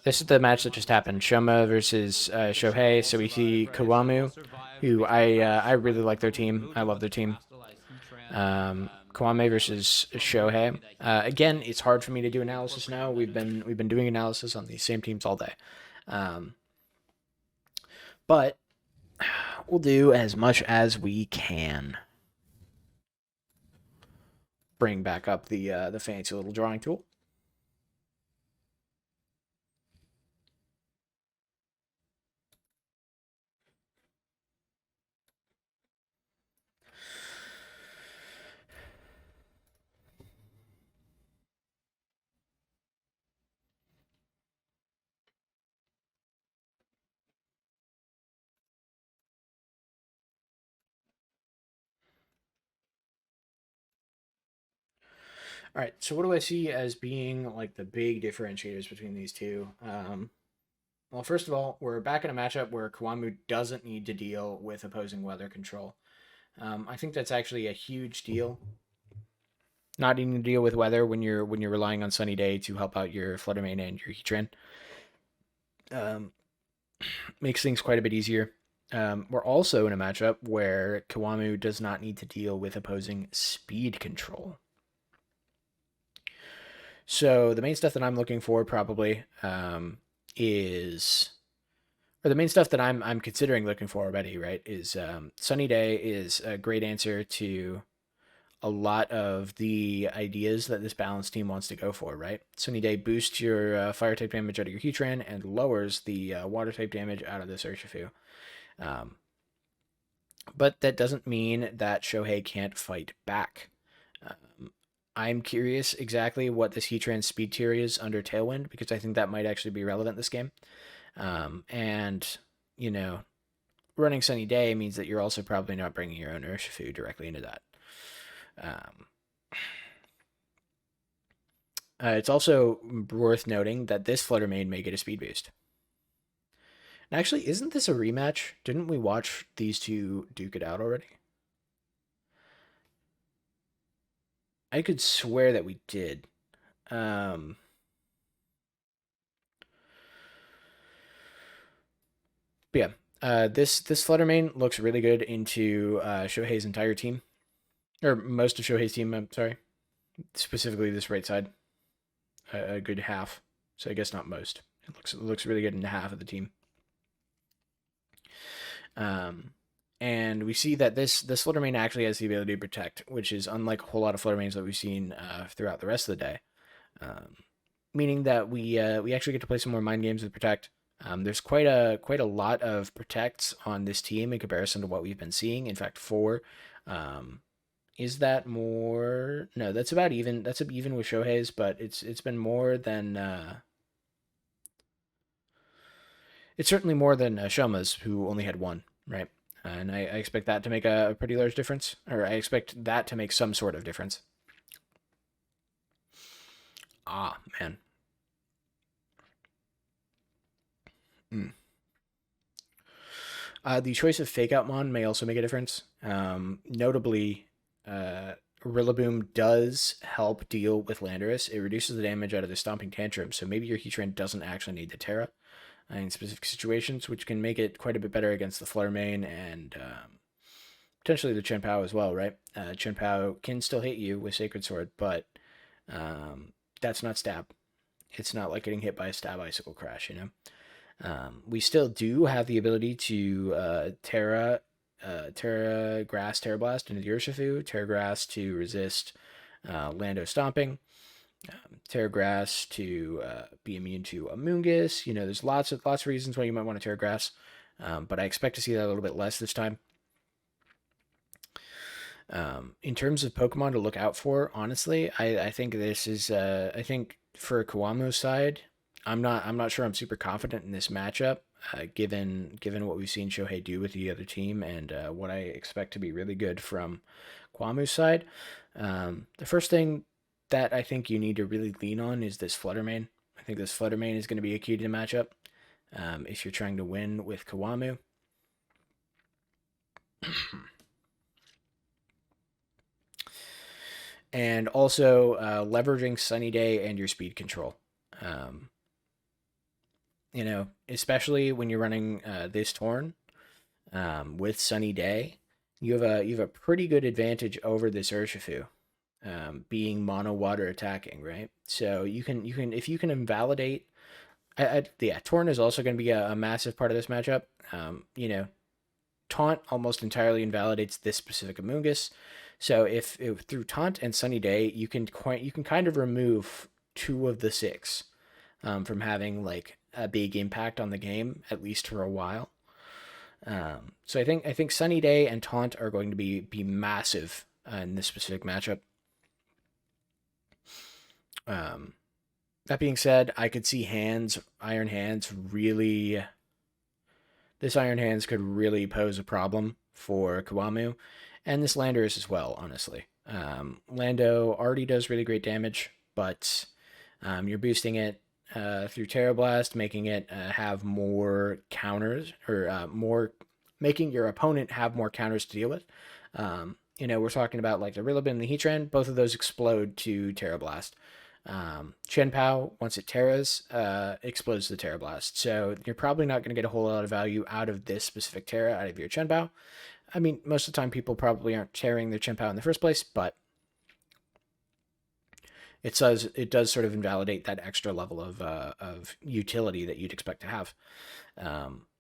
This is the match that just happened. Shoma versus Shohei. So we see Kiwamu, who I really like their team. I love their team. Kiwame versus Shohei. Again, it's hard for me to do analysis now. We've been doing analysis on these same teams all day, um, but we'll do as much as we can. Bring back up the fancy little drawing tool. All right. So what do I see as being like the big differentiators between these two? Well, first of all, we're back in a matchup where Kiwamu doesn't need to deal with opposing weather control. I think that's actually a huge deal. Not needing to deal with weather when you're relying on Sunny Day to help out your Fluttermane and your Heatran um, makes things quite a bit easier. We're also in a matchup where Kiwamu does not need to deal with opposing speed control. So the main stuff that I'm looking for probably is, or the main stuff that I'm considering looking for already, right, is Sunny Day is a great answer to a lot of the ideas that this balanced team wants to go for, right? Sunny Day boosts your fire type damage out of your Heatran and lowers the water type damage out of this Urshifu. Um, but that doesn't mean that Shohei can't fight back. Um, I'm curious exactly what this Heatran speed tier is under Tailwind because I think that might actually be relevant this game. And, you know, running Sunny Day means that you're also probably not bringing your own Urshifu directly into that. Um, it's also worth noting that this Fluttermane may get a speed boost. And actually, isn't this a rematch? Didn't we watch these two duke it out already? I could swear that we did. Um, but yeah, this Fluttermane looks really good into Shohei's entire team, or most of Shohei's team. I'm sorry, specifically this right side, a good half. So I guess not most. It looks really good into half of the team. Um, and we see that this Fluttermane actually has the ability to protect, which is unlike a whole lot of Fluttermanes that we've seen throughout the rest of the day. Um, Meaning that we actually get to play some more mind games with protect. There's quite a lot of protects on this team in comparison to what we've been seeing. In fact, four. Um, is that more? No, that's about even. That's even with Shohei's, but it's been more than. It's certainly more than Shoma's, who only had one, right? And I expect that to make a pretty large difference, or I expect that to make some sort of difference. Ah, man. Mm. The choice of Fake Out Mon may also make a difference. Notably, Rillaboom does help deal with Landorus. It reduces the damage out of the Stomping Tantrum, so maybe your Heatran doesn't actually need the Terra in specific situations, which can make it quite a bit better against the Fluttermane and potentially the Chien-Pao as well, right? Chien-Pao can still hit you with Sacred Sword, but that's not stab. It's not like getting hit by a stab icicle crash, you know? We still do have the ability to Terra Grass, Terra Blast into the Urshifu, Terra Grass to resist Lando Stomping, Terra Grass to be immune to Amoonguss. You know, there's lots of reasons why you might want to Terra Grass, but I expect to see that a little bit less this time. In terms of Pokemon to look out for, honestly, I think this is I think for Kawamu's side, I'm not sure I'm super confident in this matchup, given what we've seen Shohei do with the other team and what I expect to be really good from Kawamu's side. The first thing that I think you need to really lean on is this Fluttermane. I think this Fluttermane is going to be a key to the matchup if you're trying to win with Kawamu. And also leveraging Sunny Day and your speed control. Um, you know, especially when you're running this Torn with Sunny Day, you have a pretty good advantage over this Urshifu, being mono water attacking, right? So you can if you can invalidate, yeah, Torn is also going to be a massive part of this matchup. You know, Taunt almost entirely invalidates this specific Amoonguss. So if through Taunt and Sunny Day, you can kind of remove two of the six from having like a big impact on the game, at least for a while. So I think Sunny Day and Taunt are going to be massive in this specific matchup. That being said, I could see Iron Hands really. This Iron Hands could really pose a problem for Kiwamu, and this Landorus as well, honestly. Lando already does really great damage, but you're boosting it through Terra Blast, making it have more counters, or making your opponent have more counters to deal with. You know, we're talking about like the Rillaboom and the Heatran, both of those explode to Terra Blast. Chien-Pao, once it Terras, explodes the Terra Blast. So you're probably not going to get a whole lot of value out of this specific Terra, out of your Chien-Pao. I mean, most of the time people probably aren't tearing their Chien-Pao in the first place, but it does sort of invalidate that extra level of utility that you'd expect to have.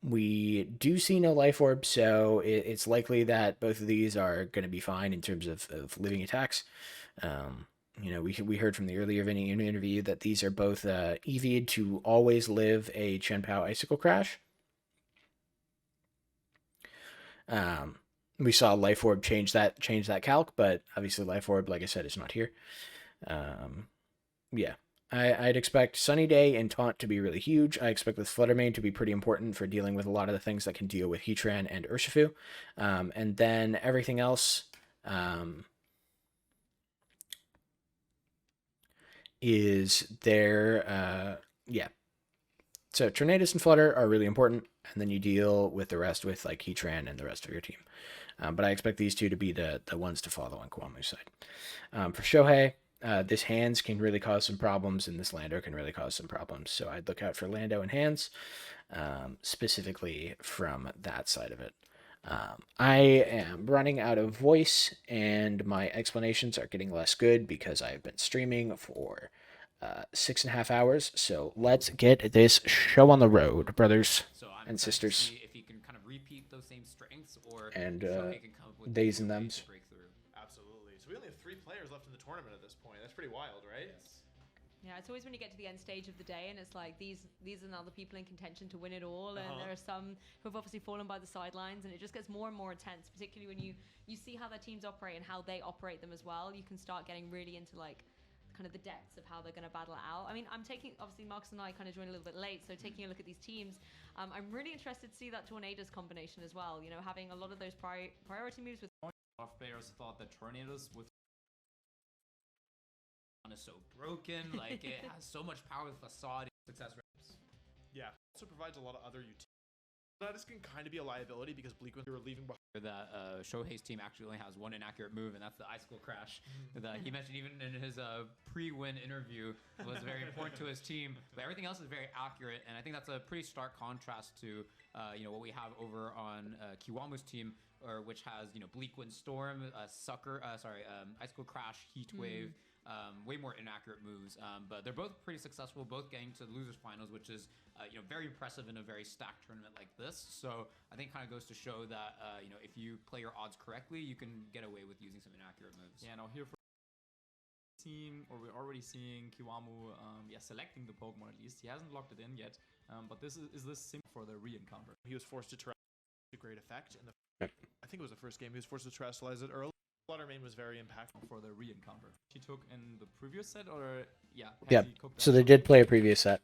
We do see no Life Orb, so it's likely that both of these are going to be fine in terms of living attacks. You know, we heard from the earlier interview that these are both EV'd to always live a Chien-Pao Icicle Crash. We saw Life Orb change that calc, but obviously Life Orb, like I said, is not here. Yeah, I'd expect Sunny Day and Taunt to be really huge. I expect this Flutter Mane to be pretty important for dealing with a lot of the things that can deal with Heatran and Urshifu. And then everything else is there. Yeah. So Tornadus and Flutter are really important, and then you deal with the rest with like Heatran and the rest of your team. But I expect these two to be the ones to follow on Kiwamu's side. For Shohei, this Hands can really cause some problems, and this Lando can really cause some problems. So I'd look out for Lando and Hands, specifically from that side of it. I am running out of voice, and my explanations are getting less good because I've been streaming for 6.5 hours. So let's get this show on the road, brothers and sisters. If he can kind of repeat those same strengths, or and theys and thems. Absolutely. So we only have 3 players left in the tournament at this point. That's pretty wild, right? Yes. Yeah, it's always when you get to the end stage of the day and it's like these are now the people in contention to win it all, and there are some who have obviously fallen by the sidelines, and it just gets more and more intense, particularly when you see how their teams operate and how they operate them as well. You can start getting really into like kind of the depths of how they're going to battle it out. I mean, obviously Marcus and I kind of joined a little bit late, so taking a look at these teams, I'm really interested to see that Tornadus combination as well, you know, having a lot of those priority moves with players thought that Tornadus with is so broken, like it has so much power with Facade success rates. Yeah, also provides a lot of other utilities. That can kind of be a liability because Bleak, when they were leaving behind, that Shohei's team actually only has one inaccurate move, and that's the Icicle Crash. That he mentioned even in his pre-win interview was very important to his team. But everything else is very accurate, and I think that's a pretty stark contrast to you know, what we have over on Kiwamu's team, which has, you know, Bleak Wind Storm, Icicle Crash, Heat Wave. Way more inaccurate moves, but they're both pretty successful, both getting to the losers finals, which is you know, very impressive in a very stacked tournament like this. So I think it kind of goes to show that you know, if you play your odds correctly, you can get away with using some inaccurate moves. Yeah, now here for team, or we're already seeing Kiwamu selecting the Pokemon. At least he hasn't locked it in yet, but this is this simple for the re-encounter. He was forced to terrestrialize to great effect, and I think it was the first game he was forced to terrestrialize it early. Flutter Mane was very impactful for the re-encounter. He took in the previous set, or yeah. So they did play a previous set.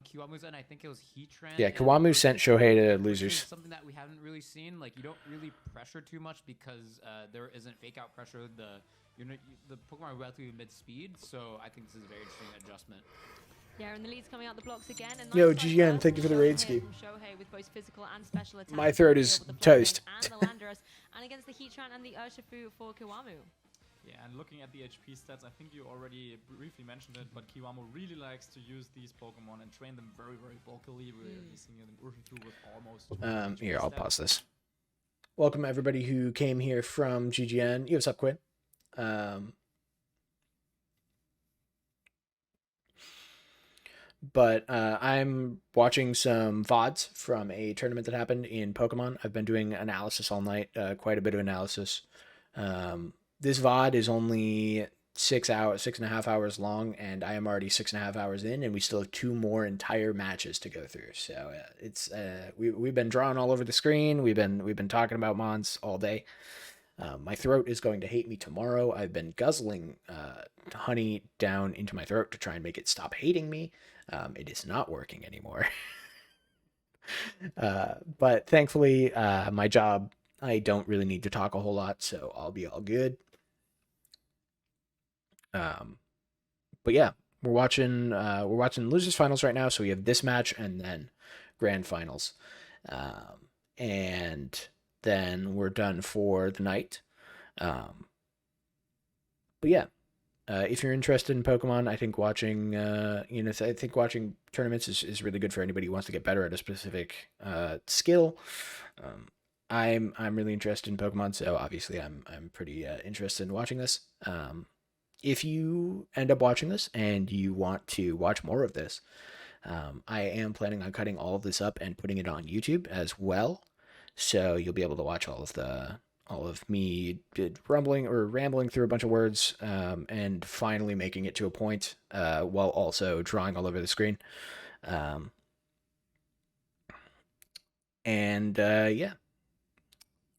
Kiwamu's, and I think it was Heatran. Yeah, Kiwamu sent Shohei to losers. Something that we haven't really seen. Like, you don't really pressure too much because there isn't fake out pressure. The Pokemon are relatively mid speed, so I think this is a very interesting adjustment. Yeah, and the lead's coming out the blocks again. And yo, GN, thank you for the raid ski. Shohei with both physical and special attacks. My throat is toast. And the Landorus, and against the Heatran and the Urshifu for Kiwamu. Yeah, and looking at the HP stats, I think you already briefly mentioned it, but Kiwamu really likes to use these Pokemon and train them very, very bulkily. We're seeing an Urshifu with almost Here, I'll stats. pause this. Welcome everybody who came here from GGN. You have up, Quinn. But I'm watching some VODs from a tournament that happened in Pokemon. I've been doing analysis all night, quite a bit of analysis. This VOD is only 6.5 hours long, and I am already 6.5 hours in, and we still have 2 more entire matches to go through. So it's we've been drawing all over the screen. We've been talking about Mons all day. My throat is going to hate me tomorrow. I've been guzzling honey down into my throat to try and make it stop hating me. It is not working anymore. But thankfully, my job, I don't really need to talk a whole lot, so I'll be all good. But yeah, we're watching losers finals right now. So we have this match and then grand finals, and then we're done for the night. But yeah, if you're interested in Pokemon, I think watching watching tournaments is really good for anybody who wants to get better at a specific skill. I'm really interested in Pokemon, so obviously I'm pretty interested in watching this. If you end up watching this and you want to watch more of this, I am planning on cutting all of this up and putting it on YouTube as well. So you'll be able to watch all of me rambling through a bunch of words, and finally making it to a point, while also drawing all over the screen. Yeah.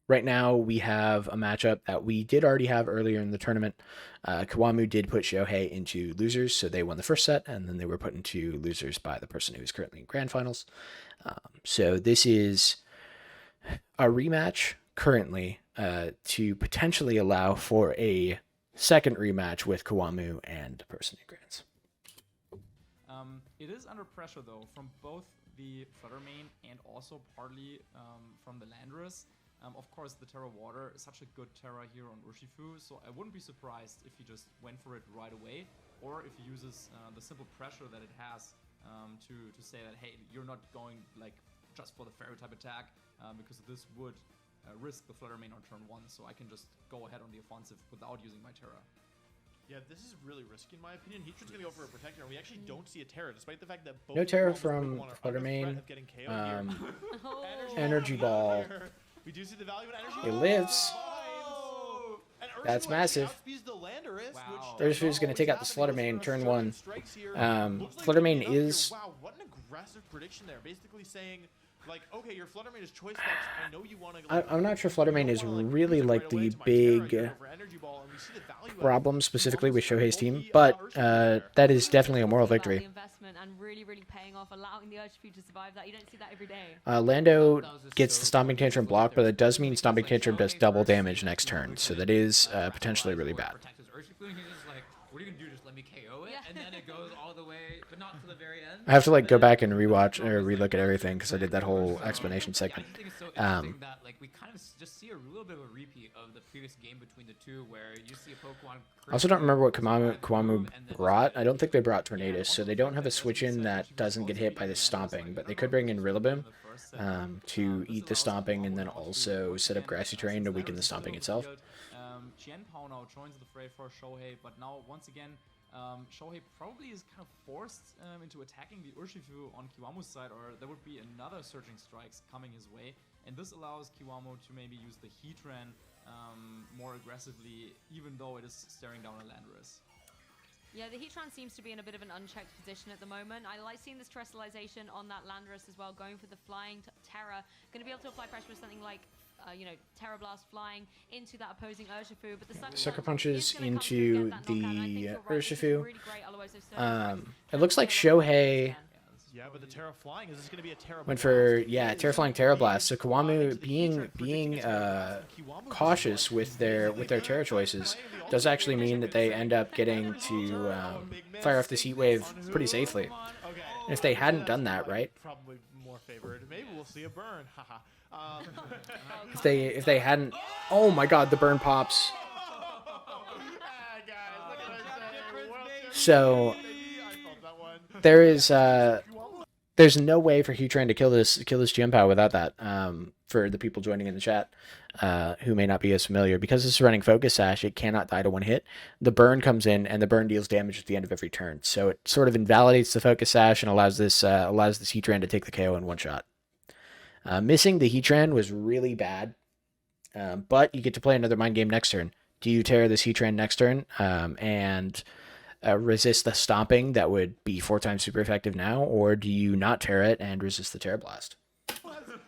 Right now, we have a matchup that we did already have earlier in the tournament. Kiwamu did put Shohei into losers, so they won the first set, and then they were put into losers by the person who is currently in grand finals. So this is a rematch currently, to potentially allow for a second rematch with Kiwamu and the person in grands. It is under pressure, though, from both the Flutter Mane and also partly from the Landorus. Of course, the Terra Water is such a good Terra here on Urshifu, so I wouldn't be surprised if he just went for it right away, or if he uses the simple pressure that it has to say that, hey, you're not going like just for the fairy type attack, because this would risk the Flutter Mane on turn 1, so I can just go ahead on the offensive without using my Terra. Yeah, this is really risky in my opinion. Heatran's going to go for a Protector, and we actually don't see a Terra, despite the fact that both No Terra Pokemon from are Flutter under threat Mane. of getting KO'd here. Energy Ball. Here. We do see the value in Energy It Ball. lives. Oh! And Urshifu That's actually massive. outspeeds the Landorus, Wow. which Urshifu's going to take out this Flutter Mane turn 1. Looks like Flutter gonna Mane be enough here. is... Wow, what an aggressive prediction there. Basically saying, like, okay, your Flutter Mane is choice specs. I know you want to... I'm not sure Flutter Mane is really like the big problem specifically with Shohei's team, but that is definitely a moral victory. And really paying off, allowing the Urshifu to survive that. You don't see that every day. Lando gets the Stomping Tantrum block, but it does mean Stomping Tantrum does double damage next turn, so that is potentially really bad. What are you gonna do? Just let me KO it, and then it goes all the way, but not to the very end. I have to like go back and rewatch or relook at everything because I did that whole explanation segment. I think it's so interesting that like we kind of just see a little bit of a repeat of the previous game between the two, where you see a Pokemon. I also don't remember what Kiwamu brought. I don't think they brought Tornadus, so they don't have a switch in that doesn't get hit by the Stomping, but they could bring in Rillaboom to eat the Stomping and then also set up Grassy Terrain to weaken the Stomping itself. Qianpao now joins the fray for Shohei, but now once again, Shohei probably is kind of forced into attacking the Urshifu on Kiwamu's side, or there would be another Surging Strikes coming his way, and this allows Kiwamu to maybe use the Heatran more aggressively, even though it is staring down a Landorus. Yeah, the Heatran seems to be in a bit of an unchecked position at the moment. I like seeing this Terrestrialization on that Landorus as well, going for the flying Terra. Going to be able to apply pressure with something like Terra Blast flying into that opposing Urshifu, but the Sucker Punches into the Urshifu. It looks like Shohei Yeah, but the Terra Flying, is this going to be a Terra went Blast? for Terra Flying Terra Blast. So Kiwamu being cautious with their Terra choices does actually mean that they end up getting to fire off this Heat Wave pretty safely. And if they hadn't done that, right? Probably more favored. Maybe we'll see a burn. Haha. If they hadn't, oh my God, the burn pops. So Maybe I felt that one. there is Kiwamu there's no way for Heatran to kill this Jianpao without that. For the people joining in the chat, who may not be as familiar, because this is running Focus Sash, it cannot die to one hit. The burn comes in, and the burn deals damage at the end of every turn. So it sort of invalidates the Focus Sash and allows this Heatran to take the KO in one shot. Missing the Heatran was really bad, but you get to play another mind game next turn. Do you Terra this Heatran next turn and resist the stomping that would be 4 times super effective now, or do you not Terra it and resist the Terra Blast? Kiwamu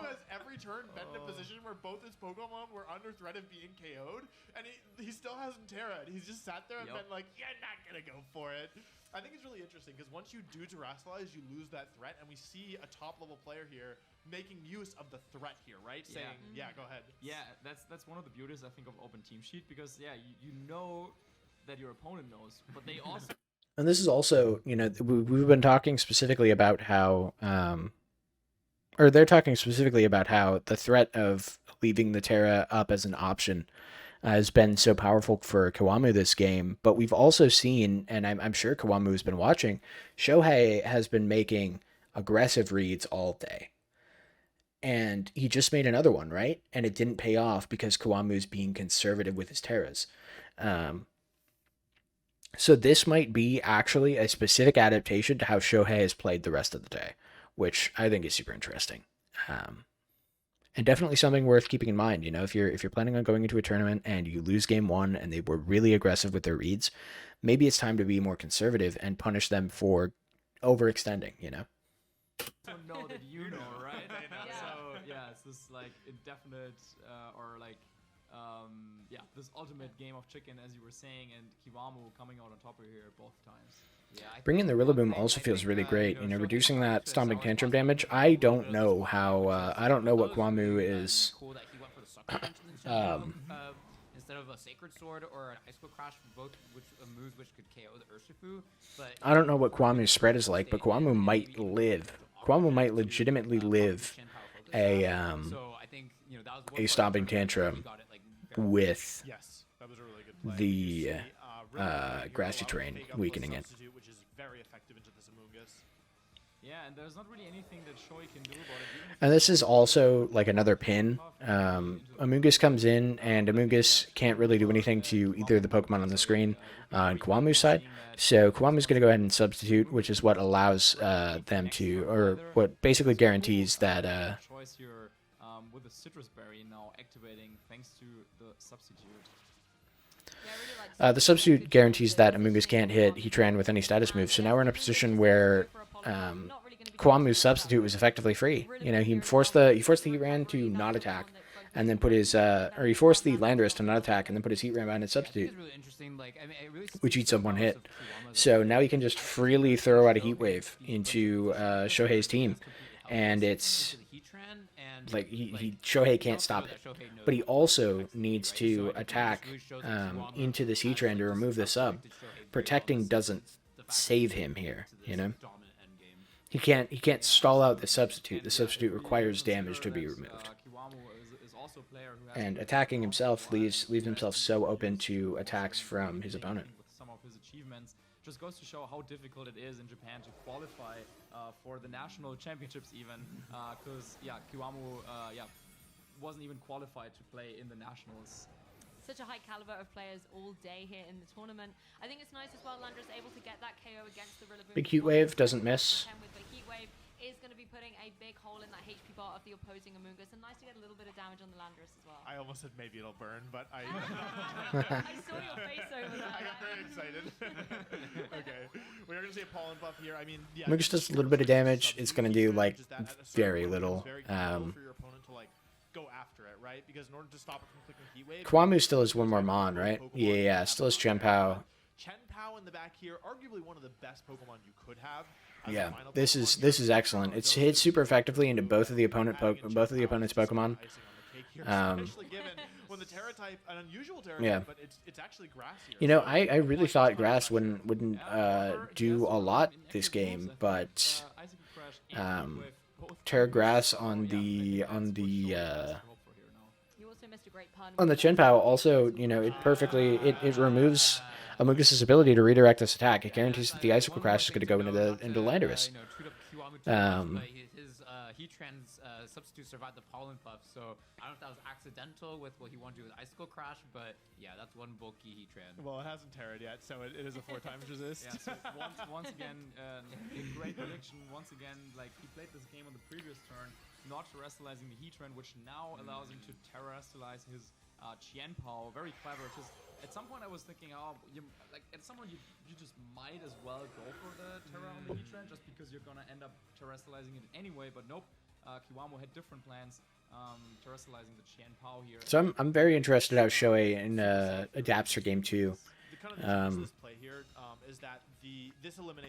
has every turn been in a position where both his Pokemon were under threat of being KO'd, and he still hasn't Terra'd. He's just sat there and been like, "You're not gonna go for it." I think it's really interesting because once you do Terastallize, you lose that threat, and we see a top-level player here making use of the threat here, right? Yeah. Saying, "Yeah, go ahead." Yeah, that's one of the beauties, I think, of Open Team Sheet, because you know that your opponent knows, but they also And this is also, we've been talking specifically about how, or they're talking specifically about how the threat of leaving the Terra up as an option has been so powerful for Kiwamu this game. But we've also seen, and I'm sure Kiwamu has been watching, Shohei has been making aggressive reads all day. And he just made another one, right? And it didn't pay off because Kiwamu is being conservative with his Terras. So this might be actually a specific adaptation to how Shohei has played the rest of the day, which I think is super interesting. And definitely something worth keeping in mind. If you're planning on going into a tournament and you lose game 1 and they were really aggressive with their reads, maybe it's time to be more conservative and punish them for overextending, So know that you know, right? Yeah. So it's this like indefinite or like this ultimate game of chicken, as you were saying, and Kiwamu coming out on top of here both times. Yeah, Bringing the Rillaboom also feels really great. Reducing that Stomping Tantrum damage. I don't know how. I don't know what Kiwamu is. Cool that he went for the Sucker Punch instead of a Sacred Sword or an Icicle Crash, both moves which could KO the Urshifu. But I don't know what Kwamu's spread is like, but Kiwamu might live. Kiwamu might legitimately live a so I think that was a Stomping Tantrum with Yes, that was a really good play. the You see, Rillaboom here grassy allows terrain Fake Up weakening with it. Substitute, which is very effective into this Amoonguss. Yeah, and there's not really anything that Shohei can do about it. Even if And this is also like another pin. Amoonguss comes in, and Amoonguss can't really do anything to either the Pokemon on the screen on Kiwamu's side. So Kiwamu's going to go ahead and substitute, which is what allows them to, or what basically guarantees that. choice here with the Citrus Berry now activating thanks to the substitute. Yeah, I really like The substitute guarantees that Amoonguss can't hit Heatran with any status move. So now we're in a position where Kiwamu's substitute was effectively free. He forced the Heatran to not attack, and then put his or he forced the Landorus to not attack, and then put his Heatran behind its substitute, really interesting. which eats up one hit. So now he can just freely throw out a Heat Wave into Shohei's team, and it's like Shohei can't stop it. But he also needs to attack into this Heatran to remove the sub. Protecting doesn't save him here, He can't stall out the substitute. The substitute requires damage to be removed. And attacking himself leaves himself so open to attacks from his opponent. With some of his achievements, just goes to show how difficult it is in Japan to qualify for the national championships, even because Kiwamu wasn't even qualified to play in the nationals. such a high caliber of players all day here in the tournament. I think it's nice as well, Landorus able to get that KO against the Rillaboom. Big Heat Wave doesn't miss. But Heat Wave is going to be putting a big hole in that HP bar of the opposing Amoonguss, and nice to get a little bit of damage on the Landorus as well. I almost said maybe it'll burn, but I I saw your face over I that. got very excited. Okay, we are going to see a pollen buff here. I mean, yeah, Amoonguss does a little bit of damage. It's going to do like very little. for your opponent to like go after it, right? Because in order to stop it from clicking Heat Wave, Kiwamu still has one more Mon, right? Yeah, still has Chien-Pao. Chien-Pao in the back here, arguably one of the best Pokemon you could have. as a Yeah, final this Pokemon is here. excellent. It's hit super effectively into both of the opponent's Pokemon. Especially given when the Terra type, an unusual Terra Yeah. type, but it's actually grassier. You know, So I really thought Grass wouldn't do a lot this game, but Terra Grass on the You also missed a great pun. On the Chin Pao, also, it perfectly it removes Amogus' ability to redirect this attack. It guarantees that the Icicle Crash is going to go into Landorus. Tweet up Kiwamu too Um, much, but his Heatran's substitute survived the Pollen Puff, so I don't know if that was accidental with what he wanted to do with Icicle Crash, but yeah, that's one bulky Heatran. Well, it hasn't terrored yet, so it is a 4 times resist. Yeah, so once again, a great prediction. Once again, like he played this game on the previous turn, not terrestrializing the Heatran, which now allows him to terrestrialize his Qianpao. Very clever. Just at some point I was thinking, at some point you just might as well go for the Terra on the Heatran just because you're gonna end up terrestrializing it anyway. But nope, Kiwamu had different plans. Terrestrializing the Qianpao here. So I'm very interested how Shohei adapts for game 2.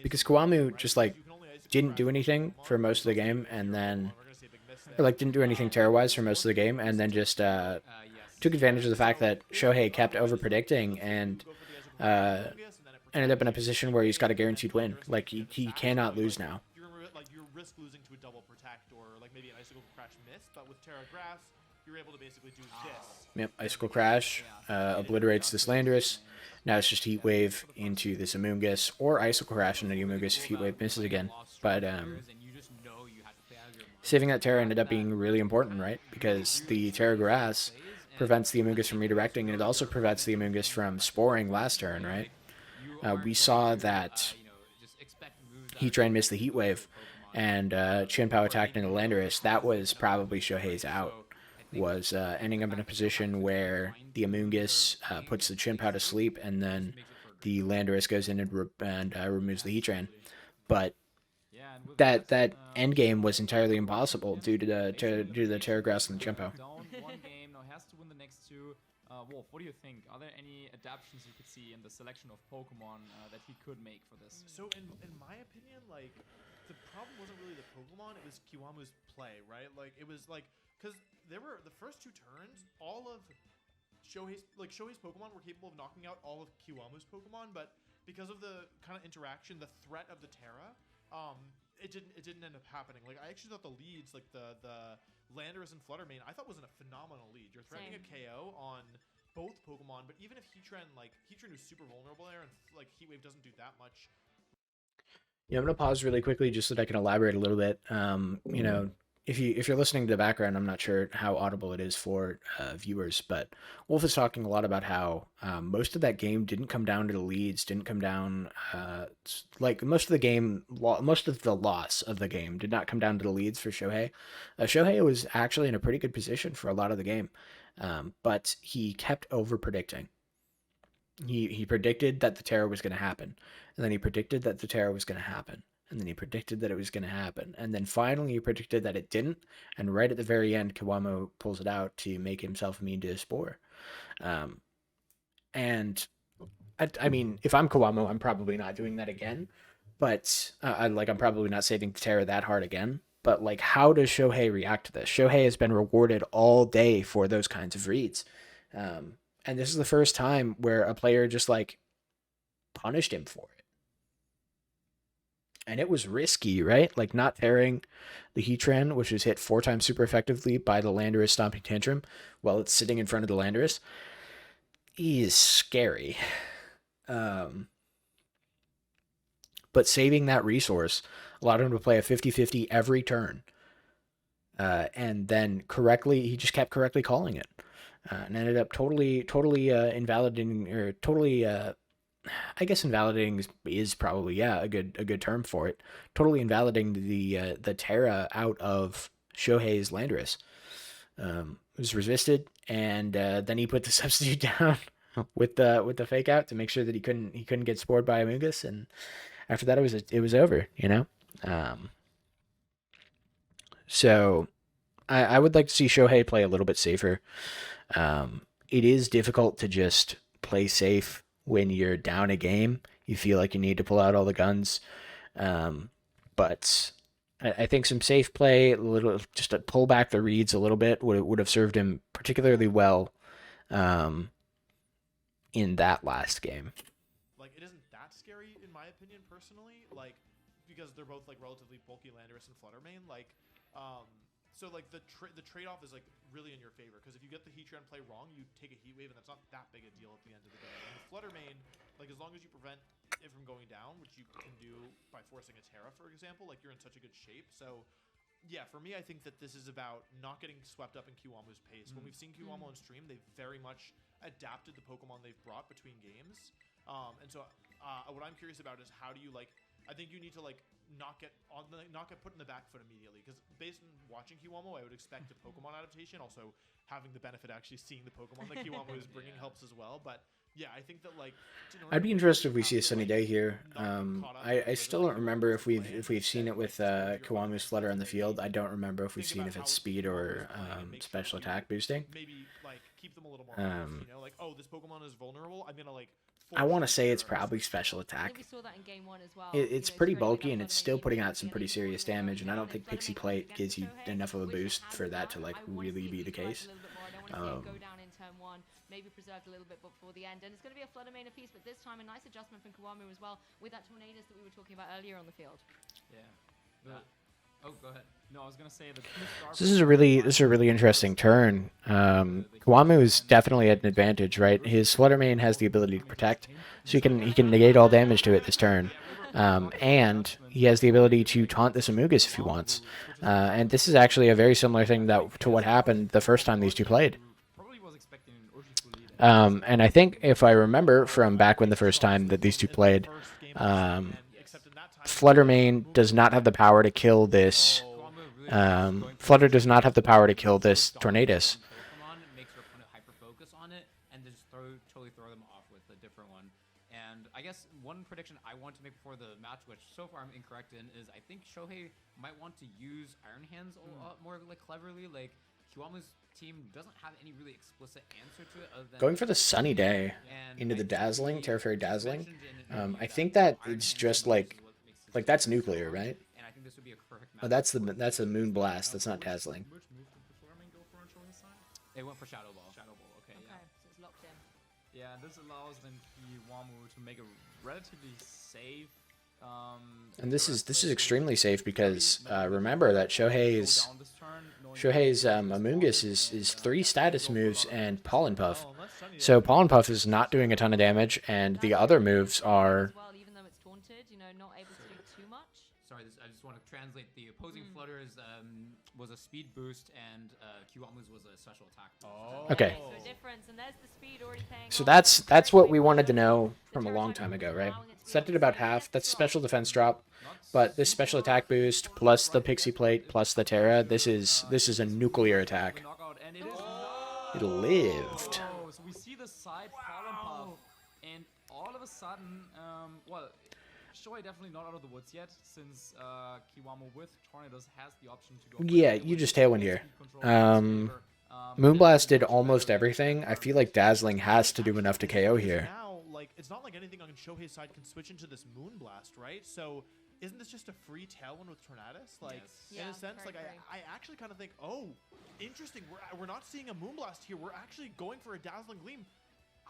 Because Kiwamu just didn't do anything for most of the game, and then didn't do anything terror-wise for most of the game, and then just took advantage of the fact that Shohei kept over-predicting and ended up in a position where he's got a guaranteed win. Like, he cannot lose now. You risk losing to a double protect or maybe an Icicle Crash miss, but with Terra Grass, you're able to basically do this. Yep, Icicle Crash obliterates this Landorus. Now it's just Heat Wave into this Amoonguss, or Icicle Crash into the Amoonguss if Heat Wave misses again. But saving that Terra ended up being really important, right? Because the Terra Grass prevents the Amoonguss from redirecting, and it also prevents the Amoonguss from sporing last turn, right? We saw that Heatran missed the Heat Wave, and Qianpao attacked into Landorus. That was probably Shohei's out, was ending up in a position where the Amoonguss puts the Qianpao to sleep, and then the Landorus goes in and removes the Heatran. But that endgame was entirely impossible due to the Terra Grass and the Qianpao. One game now has to win the next 2. Wolf, what do you think? Are there any adaptations you could see in the selection of Pokemon that he could make for this? So in my opinion, the problem wasn't really the Pokemon, it was Kiwamu's play, right? It was because there were the first 2 turns, all of Shohei's Pokemon were capable of knocking out all of Kiwamu's Pokemon, but because of the kind of interaction, the threat of the Terra, it didn't end up happening. I actually thought the leads, the Landorus and Fluttermane, I thought was a phenomenal lead. You're threatening a KO on both Pokemon, but even if Heatran was super vulnerable there, and Heat Wave doesn't do that much. Yeah, I'm gonna pause really quickly just so that I can elaborate a little bit. If you're listening to the background, I'm not sure how audible it is for viewers, but Wolf is talking a lot about how most of that game didn't come down to the leads, didn't come down most of the loss of the game did not come down to the leads for Shohei. Shohei was actually in a pretty good position for a lot of the game, but he kept over predicting. He predicted that the Terror was going to happen, and then he predicted that the Terror was going to happen. And then he predicted that it was going to happen. And then finally he predicted that it didn't. And right at the very end, Kiwamu pulls it out to make himself immune to a Spore. And I mean, if I'm Kiwamu, I'm probably not doing that again. But I'm probably not saving the Terra that hard again. But how does Shohei react to this? Shohei has been rewarded all day for those kinds of reads. And this is the first time where a player just punished him for it. And it was risky, right? Not tearing the Heatran, which was hit 4 times super effectively by the Landorus Stomping Tantrum while it's sitting in front of the Landorus, is scary. But saving that resource allowed him to play a 50-50 every turn. And then he just kept correctly calling it. And ended up totally invalidating, or totally... I guess invalidating is probably a good term for it. Totally invalidating the Terra out of Shohei's Landorus. It was resisted, and then he put the substitute down with the fake out to make sure that he couldn't get spored by Amoonguss, and after that it was over. So I would like to see Shohei play a little bit safer. It is difficult to just play safe when you're down a game. You feel like you need to pull out all the guns. But I think some safe play, just to pull back the reads a little bit, would have served him particularly well in that last game. It isn't that scary, in my opinion, personally, because they're both relatively bulky Landorus and Fluttermane. So like the trade-off is like really in your favor because if you get the heat trend play wrong, you take a heat wave and that's not that big a deal at the end of the day. And the Flutter Mane, like as long as you prevent it from going down, which you can do by forcing a Terra, for example, like you're in such a good shape. So yeah, for me, I think that this is about not getting swept up in Kiwamu's pace. When we've seen Kiwamu on stream, they've very much adapted the Pokemon they've brought between games. And so what I'm curious about is how do you like? I think you need to like not get put in the back foot immediately because based on watching Kiwamu, I would expect a Pokemon adaptation. Also, having the benefit of actually seeing the Pokemon that Kiwamu is bringing helps as well. But yeah, I think that like I'd be interested if we see a Sunny Day here. I still don't remember if we've seen it with Kiwamu's Flutter on the field. I don't remember if we've seen if it's speed or special attack boosting. Maybe like keep them a little more off, you know, like oh this Pokemon is vulnerable. I'm gonna like. I want to say it's probably special I attack. think we saw that in game 1 as well. It's pretty bulky and it's still putting out some pretty serious damage, and I don't think Pixie Plate gives you enough of a boost for that to like really be the case. I want to see it go down in turn 1, maybe preserved a little bit before the end. And it's going to be a Flutter Mane apiece, but this time a nice adjustment from Kiwamu as well with that Tornadus that we were talking about earlier on the field. Yeah. Oh, go ahead. No, I was gonna say the This is a really interesting turn. Kiwamu is definitely at an advantage, right? His Flutter Mane has the ability to protect, so he can negate all damage to it this turn, and he has the ability to taunt this Amogus if he wants. And this is actually a very similar thing to what happened the first time these two played. probably was expecting an Urshifu lead. And I think if I remember from back when the first time that these two played, Flutter Mane does not have the power to kill this. Flutter does not have the power to kill this Tornadus. Pokemon makes your opponent hyper focus on it and just totally throw them off with a different one. And I guess one prediction I want to make before the match, which so far I'm incorrect in, is I think Shohei might want to use Iron Hands a lot more like cleverly. Like Kiwamu's team doesn't have any really explicit answer to it other than Going for the Sunny Day and into the I think Dazzling, he Terra Fairy Dazzling. mentioned in I that think that Iron it's Hands just is like what makes his that's team nuclear, strong, right? And I think this would be a perfect match. Oh, that's a Moon Blast. That's not Dazzling. Which move did the Flutter Mane go for on Shohei's side? They went for Shadow Ball. Shadow Ball. Okay. Okay, Yeah. so it's locked in. Yeah, this allows then Kiwamu to make a relatively safe. And this is extremely safe because remember that Shohei's Amoonguss is 3 status moves and Pollen Puff. So Pollen Puff is not doing a ton of damage, and the other moves are. As well, even though it's taunted, you know, not able to do too much. Sorry, I just want to translate. The opposing Flutter's was a speed boost, and Kiwamu's was a special attack boost. Okay. So a difference, and there's the speed already paying So off. that's what we wanted to know from a long time ago, right? Set it about half. That's a special defense drop, but this special attack boost plus the Pixie Plate plus the Terra, this is a nuclear attack. Knockout, and it is It lived. Oh, so we see the side Pollen Puff, and all of a sudden, well, Shohei definitely not out of the woods yet, since Kiwamu with Tornadus has the option to go. Yeah, you just Tailwind here. Moonblast did almost everything. I feel like Dazzling has to do enough to KO here. Now, like, it's not like anything on Shohei's side can switch into this Moonblast, right? So, isn't this just a free Tailwind with Tornadus? Like, Yes. in Yeah, a sense, very like, free. I actually kind of think, oh, interesting. We're not seeing a Moonblast here. We're actually going for a Dazzling Gleam.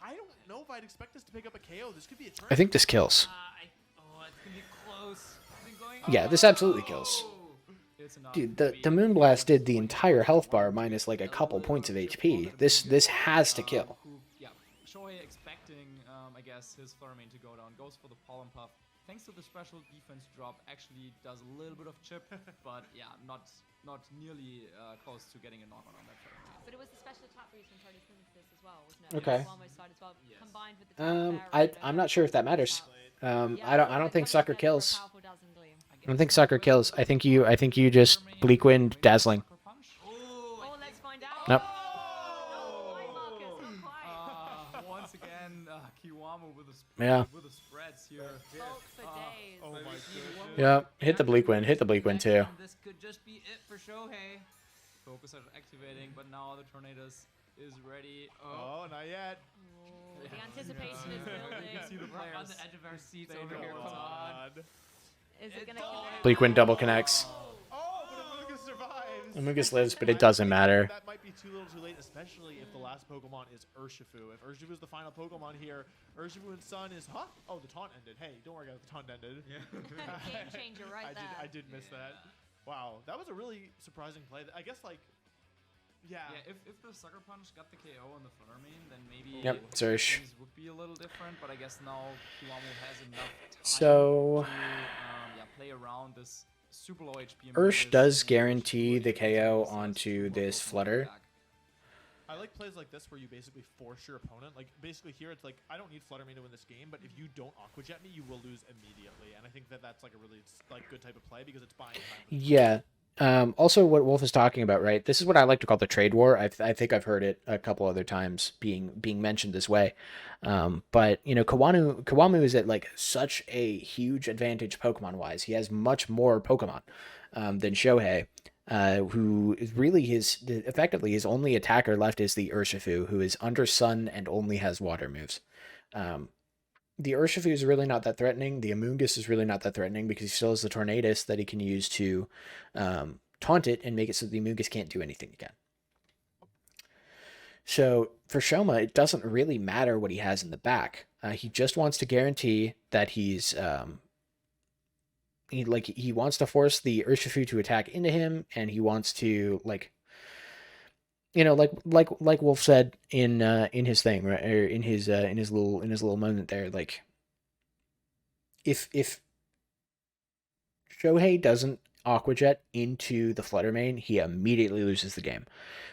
I don't know if I'd expect this to pick up a KO. This could be a turn. I think this kills. It's gonna be close. It's been going. Yeah, this absolutely kills. It's enough Dude, to the be- Moonblast did the entire health bar minus like a couple points of HP. This has to kill. Yeah, Shohei expecting, I guess, his Flutter Mane to go down, goes for the Pollen Puff. Thanks to the special defense drop, actually does a little bit of chip, but yeah, not nearly close to getting a knock-on on that Flutter Mane. But it was the special attack boost from Tornadus this as well, wasn't it? Okay. Kiwamu's side as well, Yes. combined with the Terra Fairy, I'm not sure if that matters. I don't think Sucker kills. Powerful Dazzling Gleam. I don't think Sucker kills. I think you just Bleak Wind Dazzling. Sucker Punch? Oh, let's find out. Nope. Oh, Marcus, not quite. Once again, Kiwamu with Yeah. with the spreads here. Bulk for days. Oh, my goodness. Yeah, hit the Bleak Wind. Hit the Bleak Wind too. This could just be it for Shohei. Focus are activating, but now the Tornadus is ready. Oh, not yet. Oh, the anticipation is You can see building. the We're on players. the edge of our seats They over know here. what's Come on. God. Is it going to connect? Bleak Wind double connects. Oh, but Amoonguss survives. Amoonguss lives, but it doesn't matter. That might be too little too late, especially if the last Pokemon is Urshifu. If Urshifu is the final Pokemon here, Urshifu and Sun is, huh? Oh, the taunt ended. Hey, don't worry guys, the taunt ended. Game changer right there. I did miss that. Wow, that was a really surprising play. I guess like, yeah. Yeah, if the Sucker Punch got the KO on the Flutter main, then maybe Yep, Zersh. things would be a little different. But I guess now Kiwamu has enough time So to play around this super low HP. Ursh Amogus does and guarantee Urshifu the and KO Amogus, so onto super this close to Flutter. back. I like plays like this where you basically force your opponent. Like basically here, it's like I don't need Flutter Mane to win this game, but if you don't Aqua Jet me, you will lose immediately. And I think that that's like a really like good type of play because it's buying time. Yeah. Also, what Wolf is talking about, right? This is what I like to call the trade war. I think I've heard it a couple other times being mentioned this way. But you know, Kiwamu is at like such a huge advantage Pokemon wise. He has much more Pokemon than Shohei. Who is really effectively his only attacker left is the Urshifu, who is under Sun and only has water moves. The Urshifu is really not that threatening. The Amoonguss is really not that threatening because he still has the Tornadus that he can use to taunt it and make it so the Amoonguss can't do anything again. So for Shoma, it doesn't really matter what he has in the back. He just wants to guarantee that he's he wants to force the Urshifu to attack into him, and he wants to like Wolf said in his thing, right, or in his little moment there, like if Shohei doesn't Aqua Jet into the Flutter Mane, he immediately loses the game.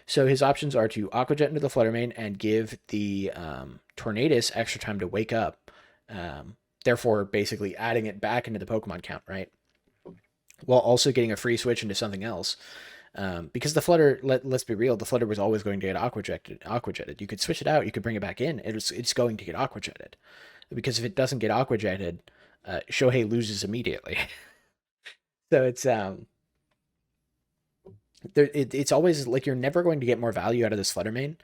So his options are to Aqua Jet into the Flutter Mane and give the Tornadus extra time to wake up, therefore basically adding it back into the Pokemon count, right? While also getting a free switch into something else. Because the Flutter, let's be real, the Flutter was always going to get Aqua Jetted. You could switch it out, you could bring it back in, it's going to get Aqua Jetted. Because if it doesn't get Aqua Jetted, Shohei loses immediately. So it's always like you're never going to get more value out of this Flutter Mane.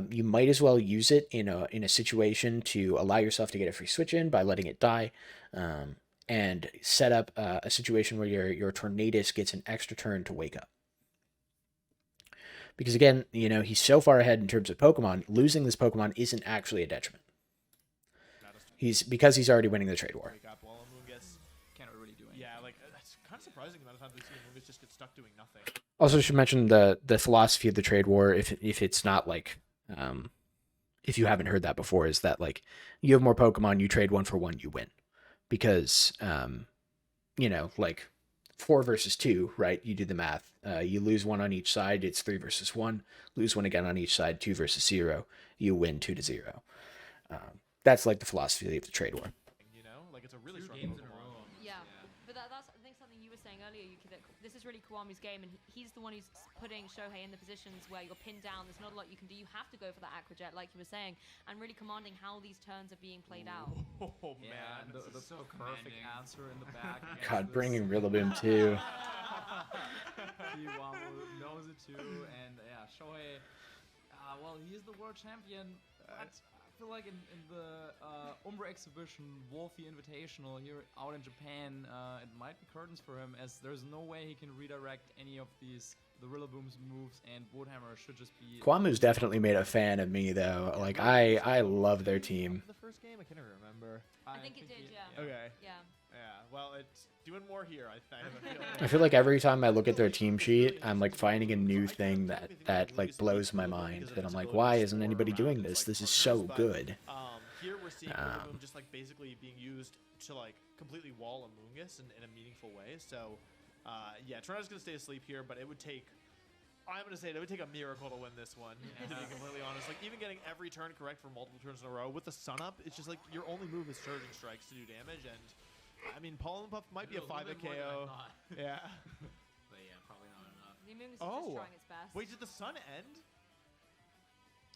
You might as well use it in a situation to allow yourself to get a free switch in by letting it die, and set up a situation where your Tornadus gets an extra turn to wake up. Because again, you know, he's so far ahead in terms of Pokemon, losing this Pokemon isn't actually a detriment. Because he's already winning the trade war. Wake up while Amoonguss Can't really do anything. Yeah, like that's kind of surprising the amount of times we see Amoonguss just get stuck doing nothing. Also, should mention the philosophy of the trade war, if it's not like, if you haven't heard that before, is that like you have more Pokemon, you trade one for one, you win, because you know, like 4 versus 2, right? You do the math. You lose 1 on each side, it's 3 versus 1. Lose 1 again on each side, 2 versus 0. You win 2-0. That's like the philosophy of the trade war. You know, like it's a really 2 strong games in a Pokemon. row. Yeah. But that's I think something you were saying earlier, Yuki, that this is really Kiwamu's game, and he's the one who's putting Shohei in the positions where you're pinned down. There's not a lot you can do. You have to go for that Aqua Jet, like you were saying, and really commanding how these turns are being played out. Oh Yeah, man, and the is so perfect commanding. answer in the back. against God, this. bringing Rillaboom too. Kiwamu knows it too, and yeah, Shohei, well, he's the world champion, but I feel like in the Umbra exhibition, Wolfe Invitational here out in Japan, it might be curtains for him, as there's no way he can redirect any of the Rillaboom's moves, and Woodhammer should just be... Kiwamu's definitely made a fan of me, though. Like, I love their team. The first game, I can't even remember. I think it did, yeah. Okay. Yeah. Yeah. Well, it's doing more here. I have a feeling. I feel like every time I look at their team sheet, I'm like finding a new thing that like blows my mind. That I'm like, why isn't anybody doing this? This is so good. Here we're seeing Rillaboom just like basically being used to like completely wall Amoonguss in a meaningful way. So, yeah, Toronto's gonna stay asleep here, but it would take. I'm gonna say it would take a miracle to win this one. To be completely honest, like even getting every turn correct for multiple turns in a row with the sun up, it's just like your only move is surging strikes to do damage, and I mean Pollen Puff might be a 5-hit KO. Yeah. But yeah, probably not enough. The Amoonguss is just Oh. trying its best. Wait, did the sun end?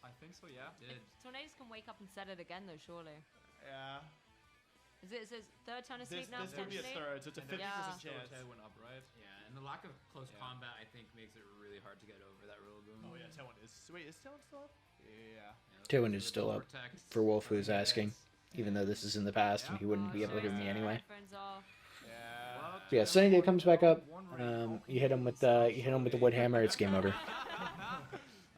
I think so, yeah. Did. Tornadus can wake up and set it again, though, surely. Yeah. Is it his third turn of This sleep now, would be a potentially? third, so it's a And then 50% Yeah. chance. Shohei went up, right? Yeah, and the lack of close Yeah. combat, I think, makes it really hard to get over that Rillaboom. Oh yeah, Tailwind is. Wait, is Tailwind still up? Yeah. Yeah, Tailwind those is are still the up vortex. for Wolf, who's Yeah. asking, even though this is in the past and he wouldn't be able to hear me anyway. Headphones off. Yeah. Well, So yeah, Sunny Day comes back up. one rating. You hit him with the wood hammer. It's game over.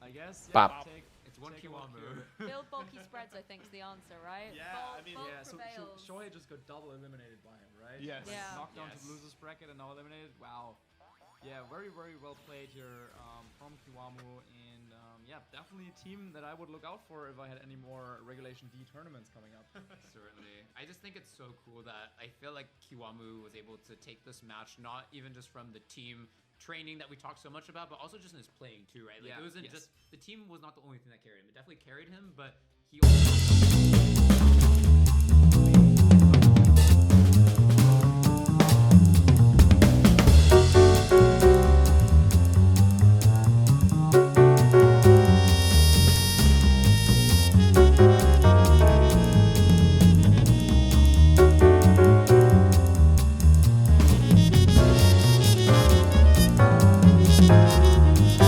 I guess. Yeah, Bop. It's one take a look Kiwamu. here. Build bulky spreads, I think, is the answer, right? Yeah, I mean, bulk Yeah, so prevails. Shohei just got double eliminated by him, right? Yes. Yeah. Knocked down to Yes. the losers bracket and now eliminated. Wow. Yeah, very, very well played here from Kiwamu, and yeah, definitely a team that I would look out for if I had any more Regulation D tournaments coming up. Certainly. I just think it's so cool that I feel like Kiwamu was able to take this match, not even just from the team training that we talked so much about, but also just in his playing too, right? Like Yeah, it wasn't yes. just the team was not the only thing that carried him. It definitely carried him, but he also